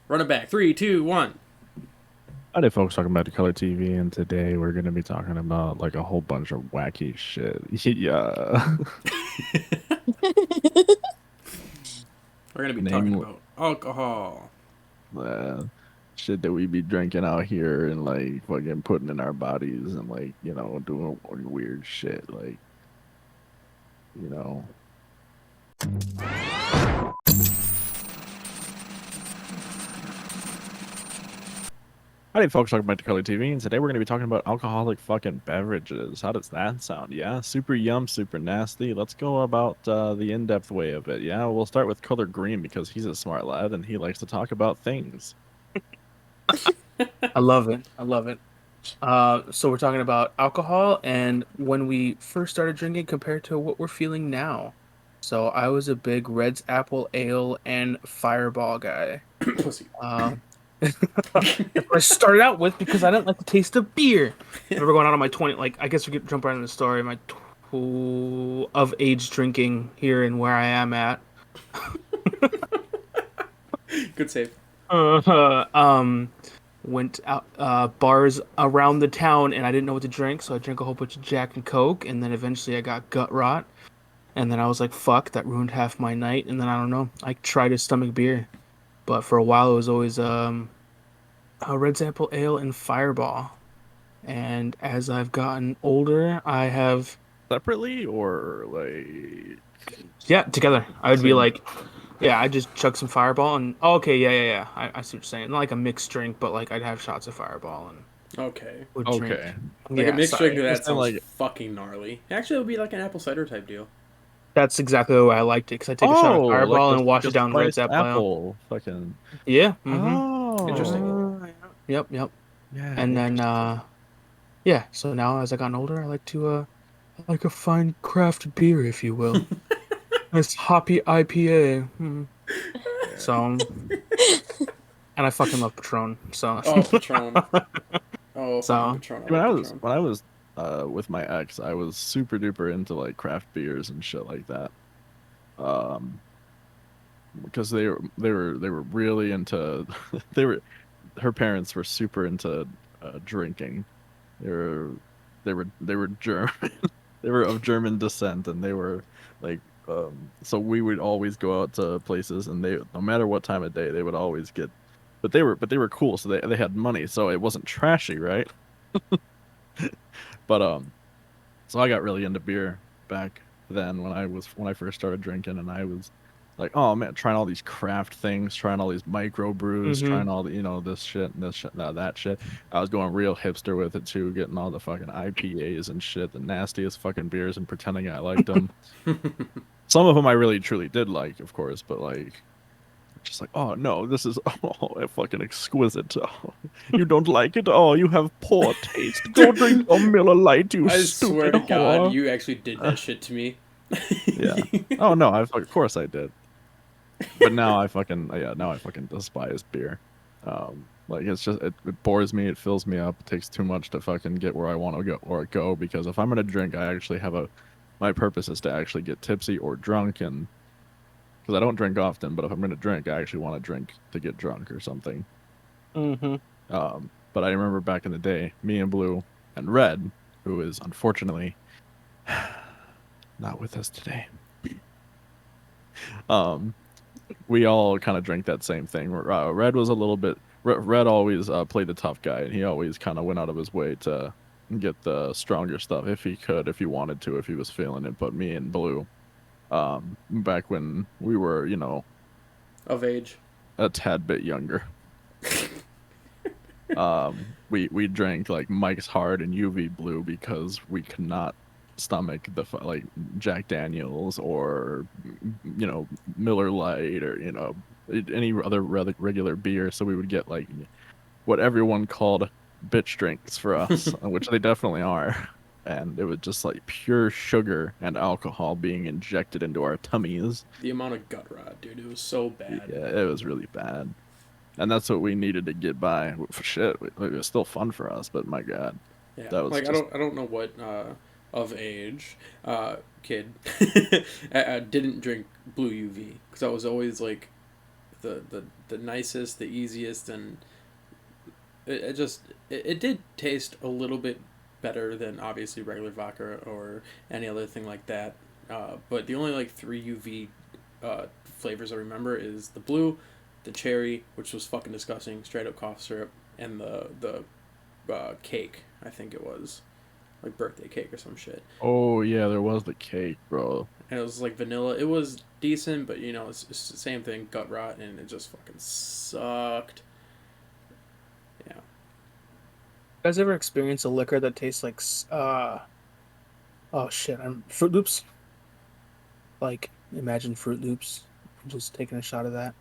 Run it back. 3, 2, 1. Howdy, folks. Talking about the color TV, and today we're gonna be talking about like a whole bunch of wacky shit. Yeah, We're gonna be talking name about alcohol. uh, shit that we be drinking out here and like fucking putting in our bodies and like doing weird shit you know. Howdy, folks. Talking about the color TV, and today we're gonna be talking about alcoholic fucking beverages. How does that sound? Yeah, super yum, super nasty. Let's go about the in-depth way of it. Yeah, we'll start with color green because he's a smart lad and he likes to talk about things. I love it. I love it. So we're talking about alcohol and when we first started drinking compared to what we're feeling now. So I was a big Red's Apple Ale and Fireball guy. Pussy. Um, that's what I started out with because I didn't like the taste of beer. I remember going out on my 20, like, I guess we could jump right into the story. My of age drinking here and where I am at. Good save. Um, went out bars around the town and I didn't know what to drink, so I drank a whole bunch of Jack and Coke, and then eventually I got gut rot, and then I was like, "Fuck, that ruined half my night." And then I don't know, I tried to stomach beer, but for a while it was always a Red Apple Ale and Fireball. And as I've gotten older, I have Separately or like yeah together. I would be same? like, yeah, I just chug some Fireball and oh, okay, yeah. I see what you're saying. Not like a mixed drink, but like I'd have shots of Fireball and Okay. would drink. Okay. Like a Yeah, mixed drink sorry. of Just that saying, sounds like, fucking gnarly. Actually, it would be like an apple cider type deal. That's exactly the way I liked it because I take a shot of oh, Fireball and wash like a it down Red spiced Apple Ale. apple, fucking. Yeah. Mm-hmm. Interesting. Yep. Yeah, And then interesting. yeah. So now as I gotten older, I like a fine craft beer, if you will. Nice hoppy IPA. Yeah. So and I fucking love Patron. So Oh, Patron. Oh, fucking so Patron. I When love I was Patron. when I was with my ex, I was super duper into like craft beers and shit like that. Um, because they were really into they were her parents were super into drinking. They were they were German. They were of German descent, and they were like so we would always go out to places, and they no matter what time of day they would always get. But they were cool, so they had money, so it wasn't trashy, right? But so I got really into beer back then when I first started drinking, and I was like, oh man, trying all these craft things, trying all these micro brews, hmm trying all the this shit and this shit, now that shit. I was going real hipster with it too, getting all the fucking IPAs and shit, the nastiest fucking beers, and pretending I liked them. Some of them I really truly did like, of course, but like just like, oh no, this is fucking exquisite. Oh, you don't like it? Oh, you have poor taste. Go drink your Miller Lite, you I swear stupid to God, whore. you actually did Uh, that shit to me. yeah. Oh no, of course I did. But now I fucking yeah, now I fucking despise beer. Like it's just it bores me, it fills me up. It takes too much to fucking get where I want to go because if I'm gonna drink, I actually have a my purpose is to actually get tipsy or drunk, and because I don't drink often, but if I'm gonna drink, I actually want to drink to get drunk or something. hmm But I remember back in the day, me and Blue and Red, who is unfortunately not with us today. Um, we all kind of drank that same thing. Red was a little bit. Red always played the tough guy, and he always kind of went out of his way to get the stronger stuff if he could, if he wanted to, if he was feeling it. But me and Blue, back when we were, Of age. a tad bit younger, we drank like Mike's Hard and UV Blue because we could not stomach like Jack Daniels or Miller Lite or any other regular beer. So we would get like what everyone called bitch drinks for us, which they definitely are. And it was just like pure sugar and alcohol being injected into our tummies. The amount of gut rot, dude, it was so bad. Yeah, it was really bad. And that's what we needed to get by. For shit, it was still fun for us, but my god, Yeah, that was like I just don't I don't know what of age kid didn't drink blue UV because I was always like the nicest, the easiest, and it did taste a little bit better than obviously regular vodka or any other thing like that. But the only like three UV flavors I remember is the blue, the cherry, which was fucking disgusting, straight up cough syrup, and the cake. I think it was like birthday cake or some shit. Oh yeah, there was the cake, bro. And it was like vanilla. It was decent, but you know it's the same thing, gut rot, and it just fucking sucked. Yeah. You guys ever experience a liquor that tastes like oh shit, I'm Fruit Loops? Like imagine Fruit Loops. I'm just taking a shot of that.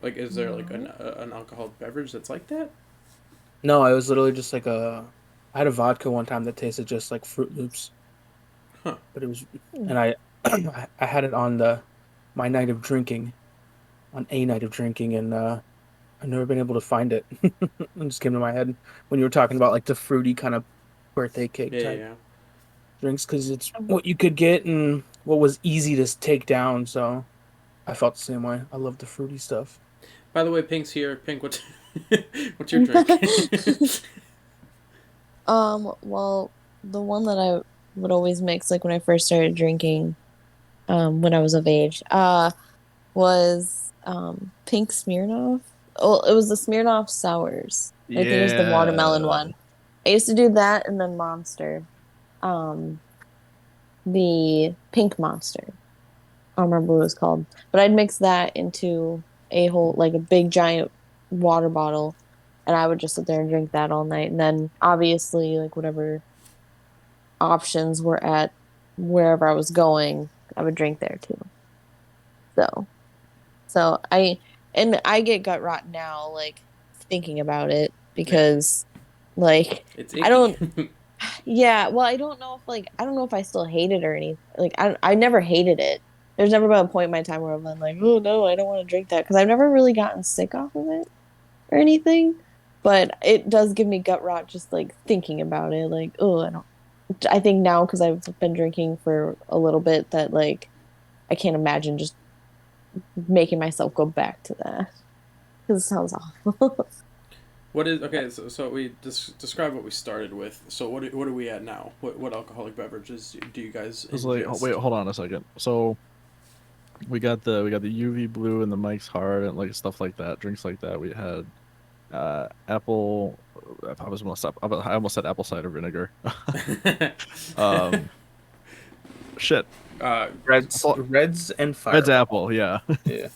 Like, is there like No. an alcoholic beverage that's like that? No, it was literally just like I had a vodka one time that tasted just like Fruit Loops, Huh. but it was, Hmm. and I I had it on the my night of drinking, on a night of drinking, and I've never been able to find it. It just came to my head when you were talking about like the fruity kind of birthday cake Yeah, yeah, type yeah. drinks, because it's Um, what you could get and what was easy to take down. So I felt the same way. I love the fruity stuff. By the way, Pink's here. Pink, what's your drink? well, the one that I would always mix, like when I first started drinking, when I was of age, was pink Smirnoff. Oh, it was the Smirnoff sours. I think it was the watermelon Yeah. one. I used to do that and then Monster. Um, the pink Monster. I don't remember what it was called, but I'd mix that into a whole like a big giant water bottle, and I would just sit there and drink that all night. And then obviously, like whatever options were at wherever I was going, I would drink there too. So, so I get gut rot now, like thinking about it Yeah, because, like, it's I icky. don't. Yeah, well, I don't know if like I don't know if I still hate it or anything. Like I never hated it. There's never been a point in my time where I've been like, oh no, I don't want to drink that because I've never really gotten sick off of it or anything. But it does give me gut rot just like thinking about it. Like, oh, I don't. I think now because I've been drinking for a little bit that like I can't imagine just making myself go back to that because it sounds awful. What is okay? So we describe what we started with. So what are we at now? What alcoholic beverages do you guys It's like, oh, wait, ingest? hold on a second. So we got the UV blue and the Mike's Hard and like stuff like that, drinks like that. We had apple. I was almost up. I almost said apple cider vinegar. Um, shit. uh, Apple, Reds and Red's Fireball. apple. Yeah. Yeah,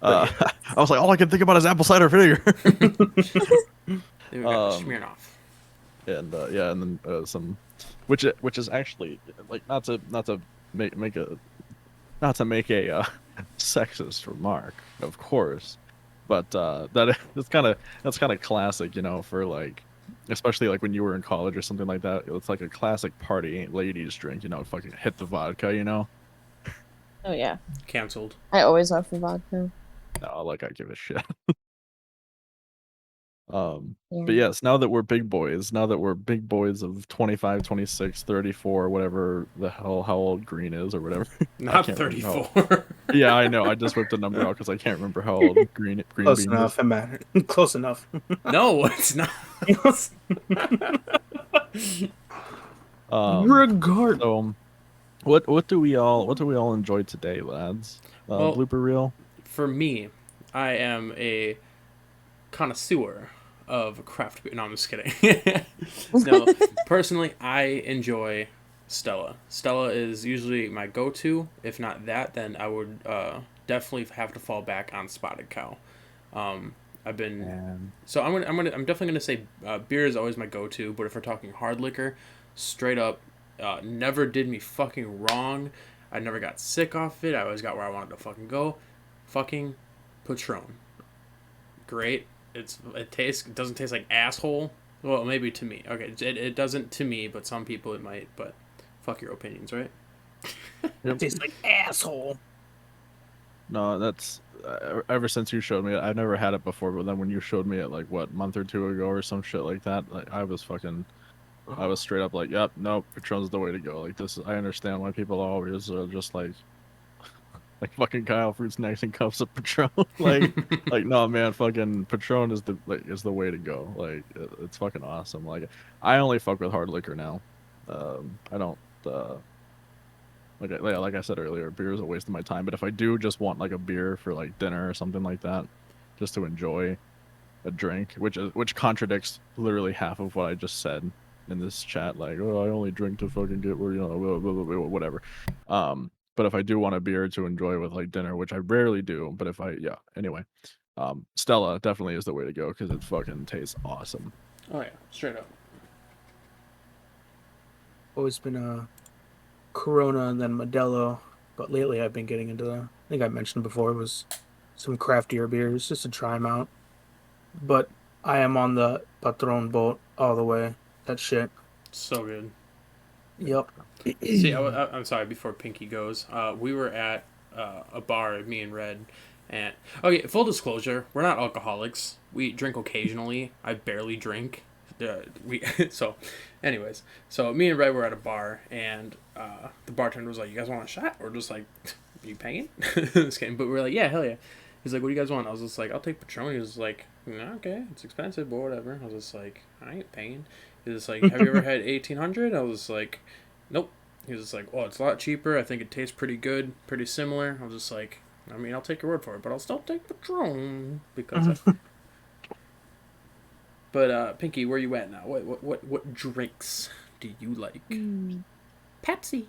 but yeah. I was like, all I can think about is apple cider vinegar. then we got the um, Smirnoff. and yeah, and then some, which is actually like not to make a not to make a sexist remark, of course, but that's kind of classic, for like, especially like when you were in college or something like that. It's like a classic party ladies drink, fucking hit the vodka. Oh yeah, Cancelled. I always went for vodka. No, like I give a shit. But Yeah. yes, now that we're big boys of 25, 26, 34, whatever the hell, how old Green is or whatever. I Not can't remember how. 34. Yeah, I know. I just whipped the number out because I can't remember how old Green Close Bean is. enough. I'm at close enough. No, it's not. Regard. So what do we all enjoy today, lads? Well, Blooper reel. for me, I am a connoisseur of craft beer. No, I'm just kidding. No, personally, I enjoy Stella. Stella is usually my go-to. If not that, then I would definitely have to fall back on Spotted Cow. Um, I've been And so I'm definitely gonna say beer is always my go-to. But if we're talking hard liquor, straight up, never did me fucking wrong. I never got sick off it. I always got where I wanted to fucking go. Fucking Patron, great. It doesn't taste like asshole. Well, maybe to me. Okay, it doesn't to me, but some people it might. But fuck your opinions, right? yep. Tastes like asshole. No, that's ever since you showed me it. I've never had it before, but then when you showed me it like what month or two ago or some shit like that, like I was straight up like, yep, nope, Patron's the way to go. Like this, I understand why people always are just like, like fucking Kyle fruit snacks and cups of Patron. like no man, fucking Patron is the way to go. Like it's fucking awesome. Like I only fuck with hard liquor now. I don't like I said earlier, beer is a waste of my time. But if I do just want like a beer for like dinner or something like that, just to enjoy a drink, which contradicts literally half of what I just said in this chat. Like, oh, I only drink to fucking get whatever. But if I do want a beer to enjoy with like dinner, which I rarely do, but if I anyway, Stella definitely is the way to go because it fucking tastes awesome. Oh yeah, straight up. Always been a Corona and then Modelo, but lately I've been getting into I think I mentioned before, it was some craftier beers just to try them out. But I am on the Patron boat all the way. That shit. So good. Yep. See, I'm sorry. Before Pinky goes, we were at a bar, me and Red, and okay. Full disclosure, we're not alcoholics. We drink occasionally. I barely drink. So, anyways, so me and Red were at a bar, and the bartender was like, "You guys want a shot?" Or just like, "Are you paying?" This game, but we were like, "Yeah, hell yeah." He's like, "What do you guys want?" I was just like, "I'll take Patron." He was like, "No, okay, it's expensive, but whatever." I was just like, "I ain't paying." He was like, "Have you ever had 1800?" I was like, "Nope." He was like, "Oh, it's a lot cheaper. I think it tastes pretty good, pretty similar." I was just like, "I mean, I'll take your word for it, but I'll still take Patron because." But Pinky, where you at now? What drinks do you like? Pepsi.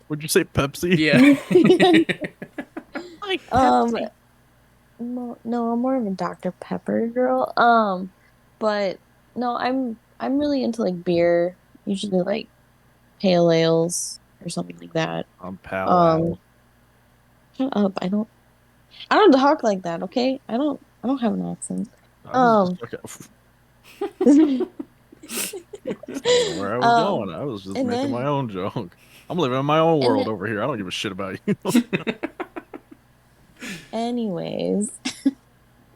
Would you say Pepsi? Yeah. Like No, I'm more of a Dr. Pepper girl. But no, I'm really into like beer, usually like pale ales or something like that. I'm pal Um, al. shut up. I don't talk like that, okay? I don't have an accent. I was just Um, I don't know where I was um, going. I was just and making my then own joke. I'm living in my own and world then over here. I don't give a shit about you. anyways,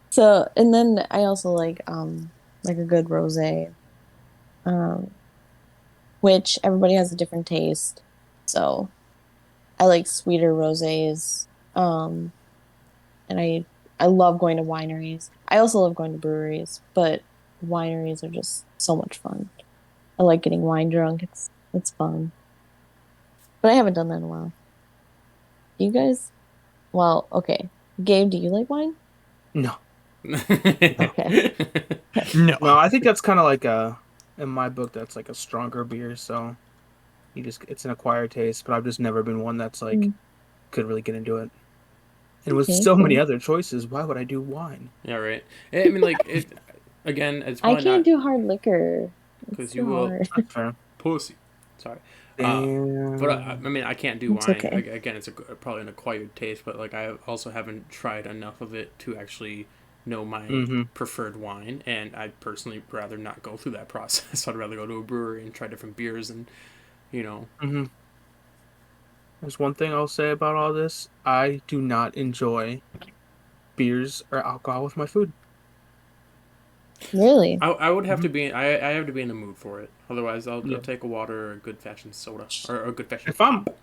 so and then I also like a good rosé. Um, which everybody has a different taste. So I like sweeter rosés. Um, and I love going to wineries. I also love going to breweries, but wineries are just so much fun. I like getting wine drunk. It's fun. But I haven't done that in a while. Do you guys? Well, okay. Gabe, do you like wine? No. Okay. Okay. No. No, I think that's kind of like in my book, that's like a stronger beer. So it's an acquired taste, but I've just never been one that's like Mm, could really get into it. And with okay, so many cool. other choices, why would I do wine? Yeah, right. I mean, like it. Again, it's I probably can't not do hard liquor. It's because you too will hard. That's fair. pussy. Sorry. But I Damn. mean, I can't do It's wine. okay. Again, it's probably an acquired taste, but like I also haven't tried enough of it to actually know my Mm-hmm. preferred wine, and I'd personally rather not go through that process. I'd rather go to a brewery and try different beers, and you know. Mm-hmm. There's one thing I'll say about all this. I do not enjoy beers or alcohol with my food. Really? I would have Mm-hmm. to be I have to be in the mood for it. Otherwise, I'll Yeah. take a water or a good fashioned soda or a good fashioned If I'm pop.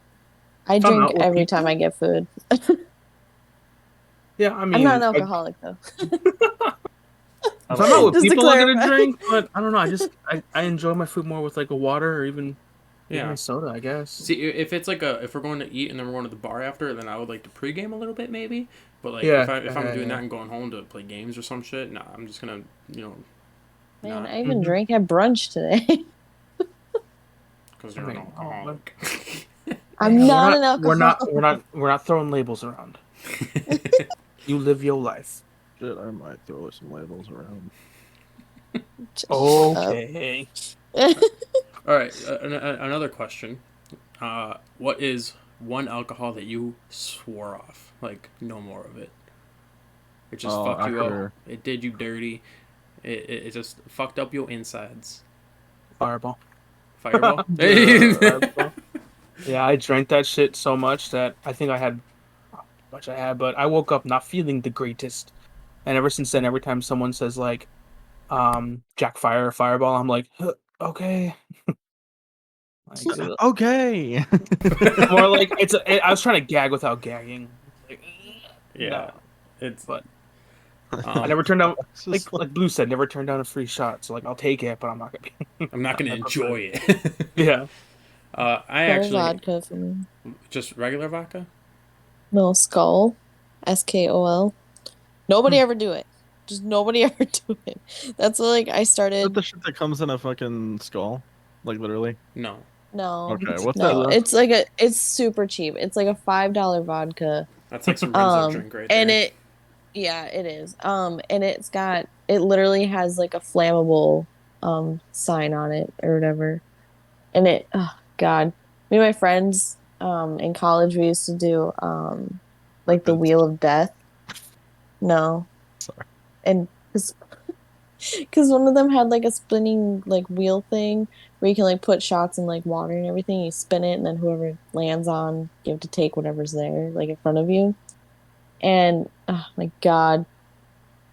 I if I'm drink out with every time people, I get food. yeah, I I'm not mean, an alcoholic though. if I'm out with Just to people, I'll get a clarify. drink. But I don't know. I enjoy my food more with like a water or even Yeah. a soda, I guess. See, if it's like if we're going to eat and then we're going to the bar after, then I would like to pregame a little bit maybe. But like Yeah, if I'm yeah, doing that yeah. and going home to play games or some shit, nah, I'm just gonna Man, not I even Mm-hmm. drank at brunch today. because I you're an mean, oh, alcoholic. I'm man, we're not not an we're not alcoholic. we're not we're not throwing labels around. You live your life. Shit, I might throw some labels around. Just shut up. Okay. All right, another question. What is one alcohol that you swore off? Like no more of it. It just fucked you up. After It did you dirty. It just fucked up your insides. Fireball. Fireball. Fireball. Yeah, I drank that shit so much that I think I had how much I had, but I woke up not feeling the greatest. And ever since then, every time someone says like Jack Fire or Fireball, I'm like, "Huh, okay. Okay. More like I was trying to gag without gagging. Like, Yeah, no. it's. But I never Um, turned down It's just like Blue said, never turned down a free shot. So like I'll take it, but I'm not gonna be. I'm not gonna I prefer- enjoy it. Yeah. I Skull actually vodka for me. just regular vodka. No, Skull. SKOL. Nobody ever do it. Just nobody ever do it. That's what, like I is that started. the shit that comes in a fucking skull, like literally. No, No, Okay, It's what's that? tequila. no. It's super cheap. It's like a $5 vodka. that's like some Renzo drink right And there. yeah, it is. And it literally has like a flammable sign on it or whatever. And oh God, me and my friends in college we used to do like the It's- Wheel of Death. No, Sorry. and because one of them had like a spinning like wheel thing where you can like put shots in like water and everything. You spin it, and then whoever lands on, you have to take whatever's there like in front of you. And oh my God,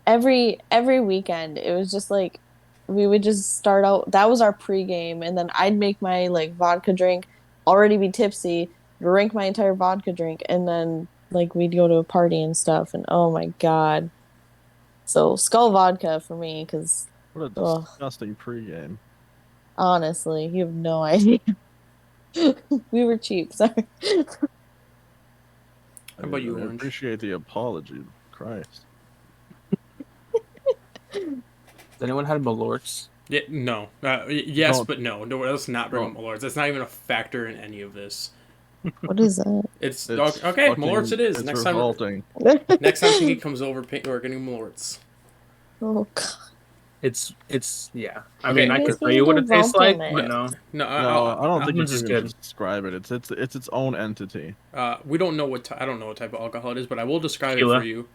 every weekend it was just like we would just start out. That was our pregame, and then I'd make my like vodka drink, already be tipsy, drink my entire vodka drink, and then like we'd go to a party and stuff. And oh my God, so Skull vodka for me because. What a Oh, disgusting pregame. honestly, you have no idea. We were cheap, sorry. How about you, I Orange? appreciate the apology. Christ. Has anyone had Malorts? Yeah, no. Yes, Don't- but no. No, let's not bring up don't. Malorts. That's not even a factor in any of this. What is that? It's It's okay. fucking- Malorts it is. It's Next revolting. next time Pinky comes over, we're getting Malorts. Oh God. It's yeah. I Okay. mean, I You can guys tell you need what to it tastes welcome like, it. but no. No, No, I don't think you Almonds is can even good. describe it. It's its own entity. we don't know I don't know what type of alcohol it is, but I will describe it Tequila. for you.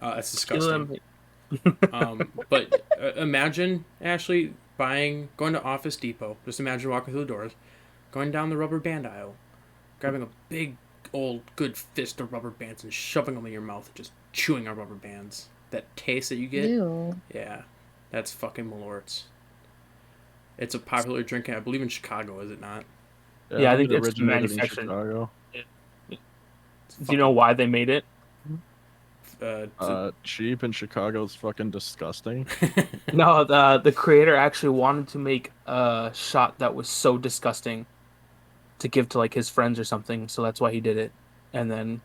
It's Tequila. disgusting. But imagine Ashley going to Office Depot. Just imagine walking through the doors, going down the rubber band aisle, grabbing a big old good fist of rubber bands and shoving them in your mouth, and just chewing on rubber bands. That taste that you get, Ew. yeah, that's fucking Malorts. It's a popular drink, I believe in Chicago, is it not? Yeah, I think it it's originated in manufactured. Chicago. Do you know why they made it? Cheap in Chicago is fucking disgusting. No, the creator actually wanted to make a shot that was so disgusting to give to like his friends or something, so that's why he did it, and then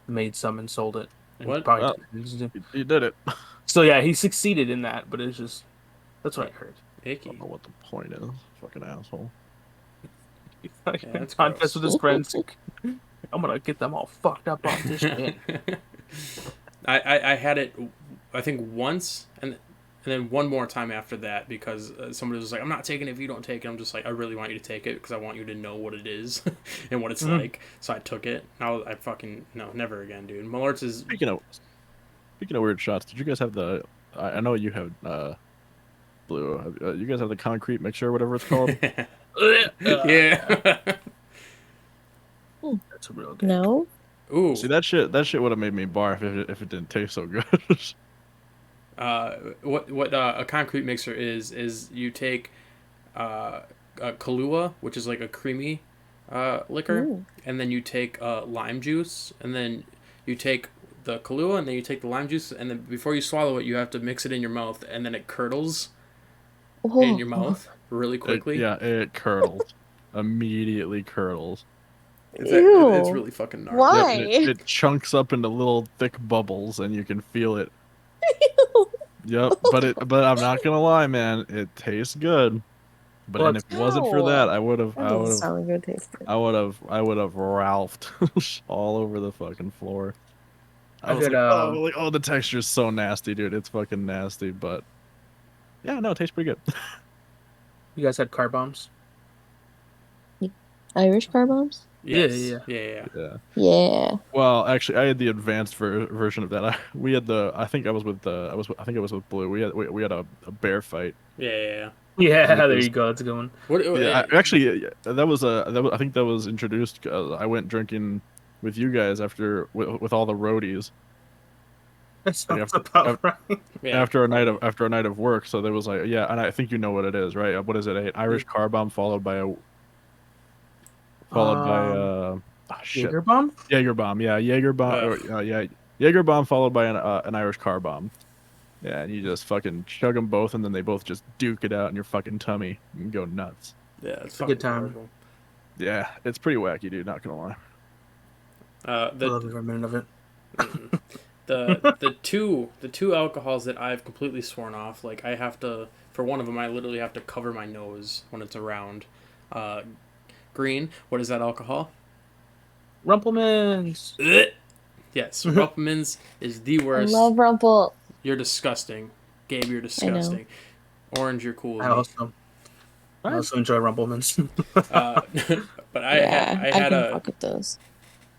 made some and sold it. And What? probably Well, didn't- He did it. So yeah, he succeeded in that, but it's just that's what I heard. I Icky. don't know what the point is. Fucking asshole. Like, Yeah, that's contest gross. with his friends. I'm gonna get them all fucked up off this shit. I had it, I think once, and then one more time after that because somebody was like, "I'm not taking it if you don't take it." I'm just like, "I really want you to take it because I want you to know what it is and what it's like." So I took it. I fucking no, never again, dude. Malort's is Speaking of weird shots, did you guys have the? I know you have Blue. You guys have the concrete mixture, whatever it's called. yeah. That's a real good. No. Ooh. See that shit? That shit would have made me barf if it didn't taste so good. What a concrete mixer is you take a Kahlua, which is like a creamy liquor, Ooh. and then you take lime juice, and then you take the Kahlua, and then you take the lime juice, and then before you swallow it, you have to mix it in your mouth, and then it curdles in your mouth really quickly. It curdles. Immediately curdles. It's Ew. really fucking gnarly. Why? It chunks up into little thick bubbles, and you can feel it. Yep, but I'm not gonna lie, man. It tastes good. But Well, and if it wasn't for Ow. that, I would have That doesn't sound like good taste. I would have Ralphed all over the fucking floor. I I've was had, like, oh, the texture's so nasty, dude. It's fucking nasty, but yeah, no, it tastes pretty good. You guys had car bombs? Irish car bombs? Yes. Yeah. Yeah. Yeah. Well, actually, I had the advanced version of that. We had the. I think I was with Blue. We had a bear fight. Yeah. Yeah, there Because- you go. That's a good one. What? Yeah, actually, that was I think that was introduced. I went drinking with you guys after with all the roadies That sounds after- about right. yeah. after a night of work. So there was like, yeah, and I think you know what it is, right? What is it? An Irish car bomb followed by followed by shit, Jaeger bomb. Jaeger bomb. Yeah, Jaeger bomb. Ugh. Or, yeah, Jaeger bomb followed by an Irish car bomb. Yeah, and you just fucking chug them both, and then they both just duke it out in your fucking tummy and go nuts. Yeah, it's a good fucking time. horrible. Yeah, it's pretty wacky, dude. Not gonna lie. I The love every minute of it. the two alcohols that I've completely sworn off. Like I have to, for one of them, I literally have to cover my nose when it's around. Green. What is that alcohol? Rumplemans. Ugh. Yes, Ruppelmans is the I worst. love Rumple. You're disgusting, Gabe. You're disgusting. Orange, you're cool. With I me. also enjoy Rumplemans. But I I had can fuck with those.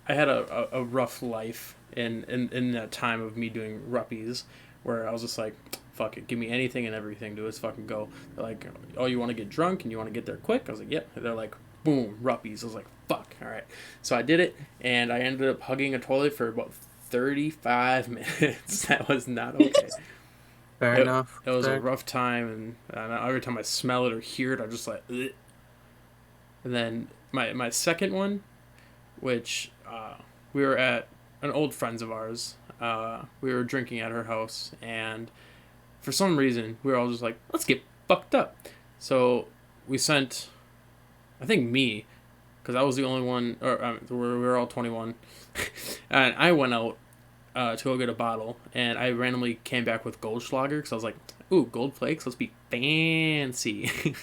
I had a rough life in that time of me doing ruppies, where I was just like, fuck it, give me anything and everything, dude, let's fucking go. They're like, oh, you want to get drunk and you want to get there quick? I was like, yep. They're like, boom, ruppies. I was like, fuck, all right. So I did it, and I ended up hugging a toilet for about 35 minutes. That was not okay. Fair enough. It was Fair. a rough time, and every time I smell it or hear it, I'm just like, ugh. And then my second one, which we were at an old friend's of ours. We were drinking at her house, and for some reason, we were all just like, let's get fucked up. So we sent, I think me, because I was the only one, or we were all 21, and I went out to go get a bottle, and I randomly came back with Goldschlager, because I was like, ooh, gold flakes, let's be fancy.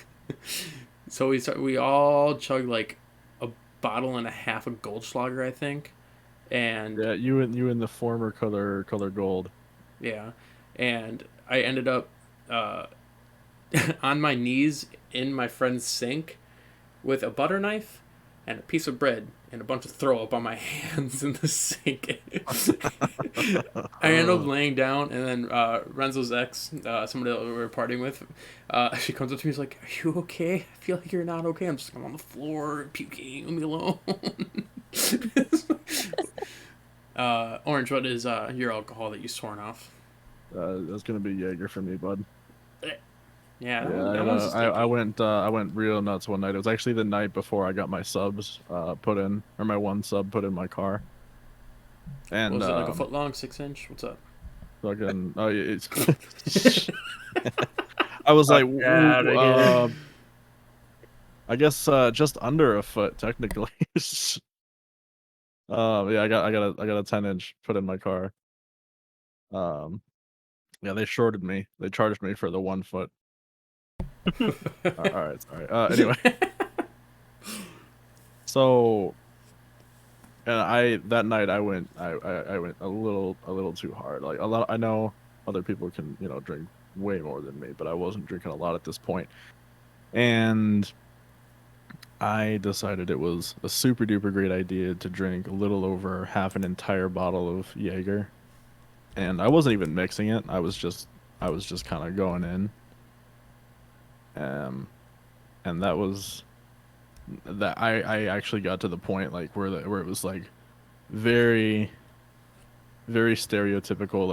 So we all chugged like a bottle and a half of Goldschlager, I think, and Yeah, you and the former color gold. yeah, and I ended up on my knees in my friend's sink with a butter knife and a piece of bread and a bunch of throw up on my hands in the sink. I ended up laying down, and then Renzo's ex, somebody that we were partying with, she comes up to me, she's like, "Are you okay? I feel like you're not okay." I'm just like, I'm on the floor puking. Leave me alone. Orange, what is your alcohol that you sworn off? That's gonna be Jaeger for me, bud. Yeah, I went real nuts one night. It was actually the night before I got my subs put in, or my one sub put in my car. And was it like a foot long, 6-inch? What's up? fucking it's I was like, I guess just under a foot technically. Yeah, I got a 10-inch put in my car. Yeah, they shorted me. They charged me for the 1 foot. All right, sorry. Anyway, so, and that night I went a little too hard. Like a lot, I know other people can drink way more than me, but I wasn't drinking a lot at this point, and I decided it was a super duper great idea to drink a little over half an entire bottle of Jaeger, and I wasn't even mixing it. I was just kind of going in. And that was that I actually got to the point like where it was like very very stereotypical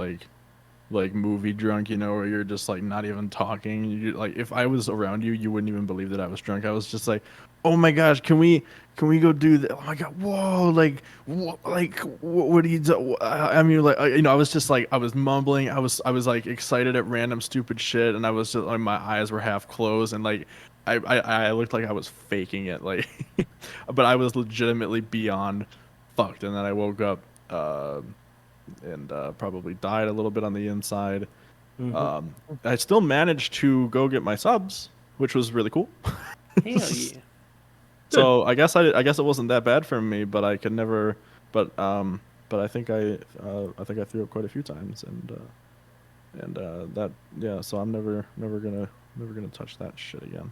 like movie drunk, where you're just like not even talking. You like, if I was around you, you wouldn't even believe that I was drunk. I was just like, oh my gosh, can we go do that? Oh my god, whoa, like what do you do? I mean, like, I was just like, I was mumbling. I was like excited at random stupid shit, and I was just like, my eyes were half closed, and like I looked like I was faking it, like, but I was legitimately beyond fucked. And then I woke up and probably died a little bit on the inside. I still managed to go get my subs, which was really cool. Hell yeah. So I guess it wasn't that bad for me, but I could never. But I think I threw up quite a few times, and that, yeah. So I'm never gonna touch that shit again.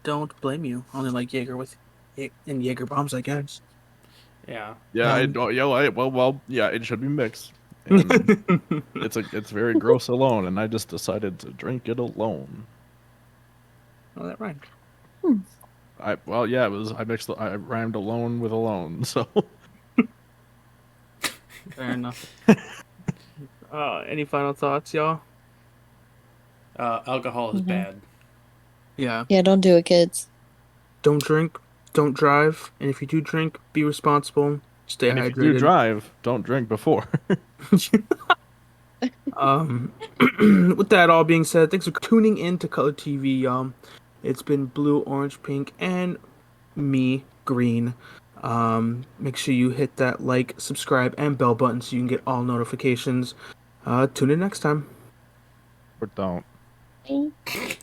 Don't blame you. Only like Jaeger and Jaeger bombs, I guess. Yeah. Yeah. Well, yeah. It should be mixed. And it's very gross alone, and I just decided to drink it alone. Oh, that right. It was, I rhymed alone with alone, so. Fair enough. Any final thoughts, y'all? Alcohol is bad. Yeah. Yeah, don't do it, kids. Don't drink. don't drive, and if you do drink, be responsible. Stay And if you do hydrated. drive, don't drink before. With that all being said, thanks for tuning in to Color TV, y'all. It's been blue, orange, pink, and me, green. Make sure you hit that like, subscribe, and bell button so you can get all notifications. Tune in next time. Or don't. Bye.